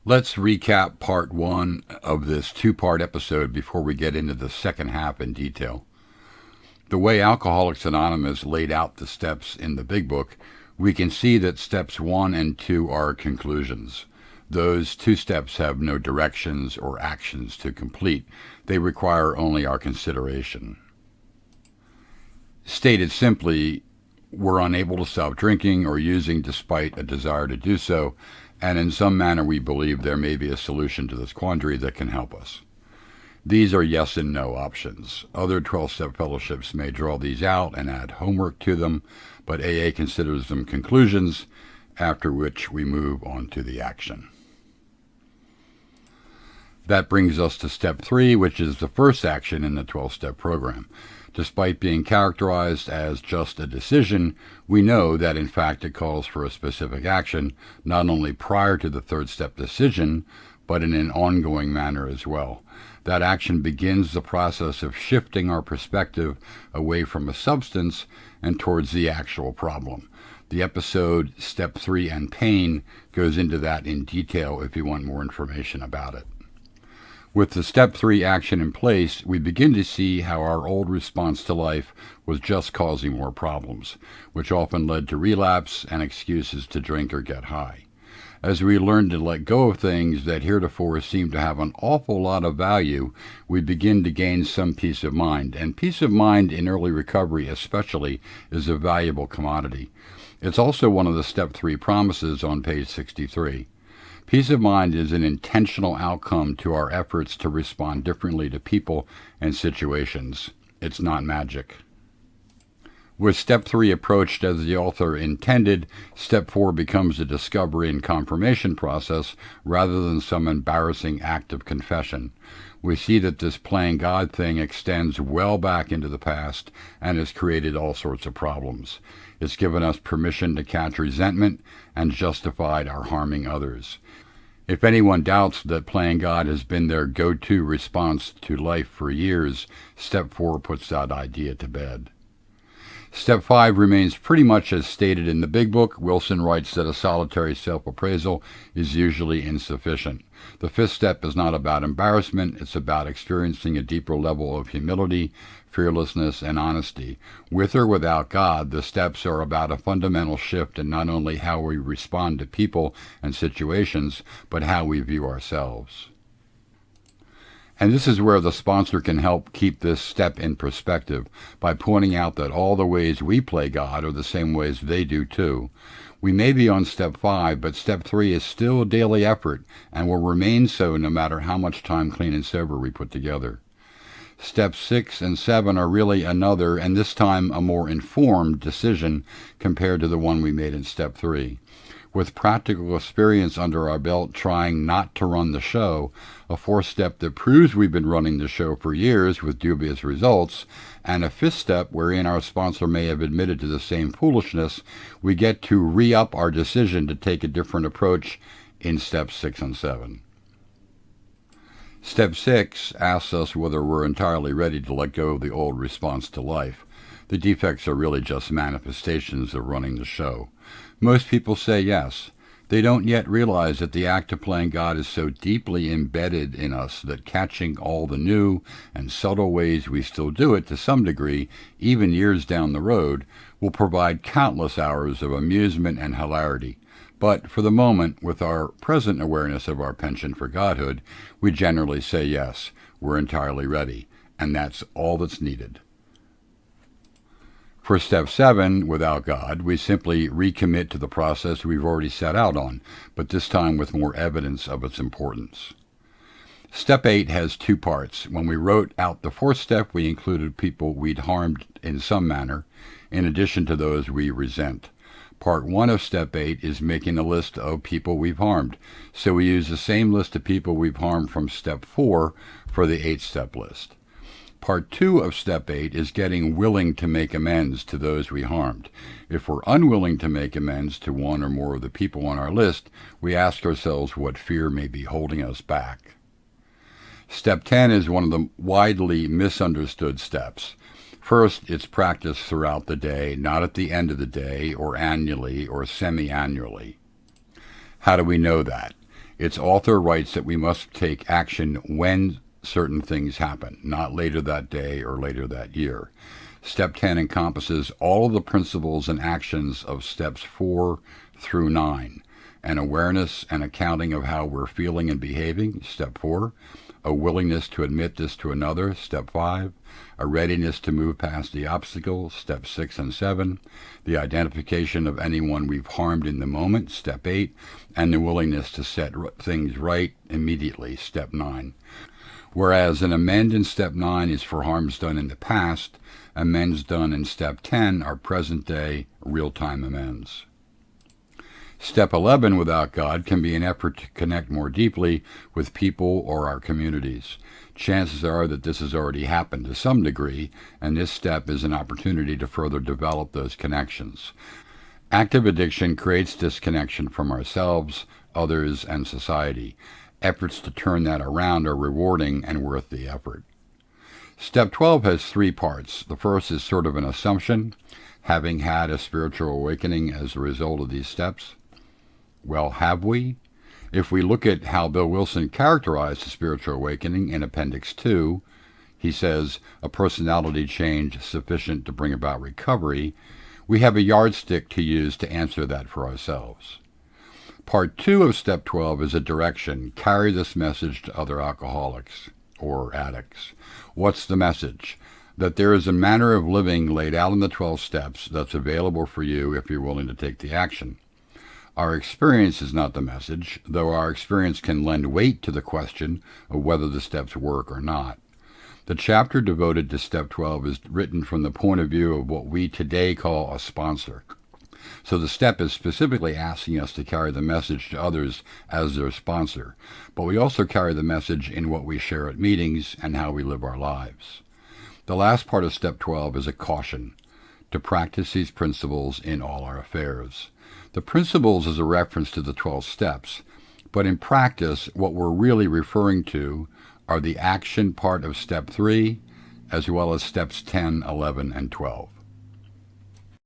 Let's recap part one of this two-part episode before we get into the second half in detail. The way Alcoholics Anonymous laid out the steps in the Big Book, we can see that steps 1 and 2 are conclusions. Those two steps have no directions or actions to complete. They require only our consideration. Stated simply, we're unable to stop drinking or using despite a desire to do so, and in some manner we believe there may be a solution to this quandary that can help us. These are yes and no options. Other 12-step fellowships may draw these out and add homework to them, but AA considers them conclusions, after which we move on to the action. That brings us to step 3, which is the first action in the 12-step program. Despite being characterized as just a decision, we know that in fact it calls for a specific action, not only prior to the third step decision, but in an ongoing manner as well. That action begins the process of shifting our perspective away from a substance and towards the actual problem. The episode Step 3 and Pain goes into that in detail if you want more information about it. With the Step 3 action in place, we begin to see how our old response to life was just causing more problems, which often led to relapse and excuses to drink or get high. As we learn to let go of things that heretofore seem to have an awful lot of value, we begin to gain some peace of mind, and peace of mind in early recovery especially is a valuable commodity. It's also one of the Step 3 promises on page 63. Peace of mind is an intentional outcome to our efforts to respond differently to people and situations. It's not magic. With Step 3 approached as the author intended, Step 4 becomes a discovery and confirmation process rather than some embarrassing act of confession. We see that this playing God thing extends well back into the past and has created all sorts of problems. It's given us permission to catch resentment and justified our harming others. If anyone doubts that playing God has been their go-to response to life for years, Step 4 puts that idea to bed. Step 5 remains pretty much as stated in the Big Book. Wilson writes that a solitary self-appraisal is usually insufficient. The fifth step is not about embarrassment. It's about experiencing a deeper level of humility, fearlessness, and honesty. With or without God, the steps are about a fundamental shift in not only how we respond to people and situations, but how we view ourselves. And this is where the sponsor can help keep this step in perspective by pointing out that all the ways we play God are the same ways they do too. We may be on Step 5, but Step 3 is still a daily effort and will remain so no matter how much time clean and sober we put together. Steps 6 and 7 are really another, and this time a more informed decision compared to the one we made in Step 3. With practical experience under our belt trying not to run the show, a fourth step that proves we've been running the show for years with dubious results, and a fifth step wherein our sponsor may have admitted to the same foolishness, we get to re-up our decision to take a different approach in Steps 6 and 7. Step 6 asks us whether we're entirely ready to let go of the old response to life. The defects are really just manifestations of running the show. Most people say yes. They don't yet realize that the act of playing God is so deeply embedded in us that catching all the new and subtle ways we still do it to some degree, even years down the road, will provide countless hours of amusement and hilarity. But for the moment, with our present awareness of our penchant for godhood, we generally say yes, we're entirely ready, and that's all that's needed. For Step 7, without God, we simply recommit to the process we've already set out on, but this time with more evidence of its importance. Step 8 has two parts. When we wrote out the fourth step, we included people we'd harmed in some manner, in addition to those we resent. Part 1 of Step 8 is making a list of people we've harmed, so we use the same list of people we've harmed from Step 4 for the 8-step list. Part 2 of Step 8 is getting willing to make amends to those we harmed. If we're unwilling to make amends to one or more of the people on our list, we ask ourselves what fear may be holding us back. Step 10 is one of the widely misunderstood steps. First, it's practiced throughout the day, not at the end of the day or annually or semi-annually. How do we know that? Its author writes that we must take action when certain things happen, not later that day or later that year. Step 10 encompasses all of the principles and actions of steps 4 through 9. An awareness and accounting of how we're feeling and behaving, step 4. A willingness to admit this to another, step 5. A readiness to move past the obstacle, step 6 and 7. The identification of anyone we've harmed in the moment, step 8. And the willingness to set things right immediately, step 9. Whereas an amend in step 9 is for harms done in the past, amends done in step 10 are present-day, real-time amends. Step 11, without God, can be an effort to connect more deeply with people or our communities. Chances are that this has already happened to some degree, and this step is an opportunity to further develop those connections. Active addiction creates disconnection from ourselves, others, and society. Efforts to turn that around are rewarding and worth the effort. Step 12 has 3 parts. The first is sort of an assumption, having had a spiritual awakening as a result of these steps. Well, have we? If we look at how Bill Wilson characterized the spiritual awakening in Appendix 2, he says, a personality change sufficient to bring about recovery, we have a yardstick to use to answer that for ourselves. Part 2 of Step 12 is a direction. Carry this message to other alcoholics or addicts. What's the message? That there is a manner of living laid out in the 12 steps that's available for you if you're willing to take the action. Our experience is not the message, though our experience can lend weight to the question of whether the steps work or not. The chapter devoted to Step 12 is written from the point of view of what we today call a sponsor. So the step is specifically asking us to carry the message to others as their sponsor, but we also carry the message in what we share at meetings and how we live our lives. The last part of Step 12 is a caution to practice these principles in all our affairs. The principles is a reference to the 12 steps, but in practice, what we're really referring to are the action part of Step 3, as well as Steps 10, 11, and 12.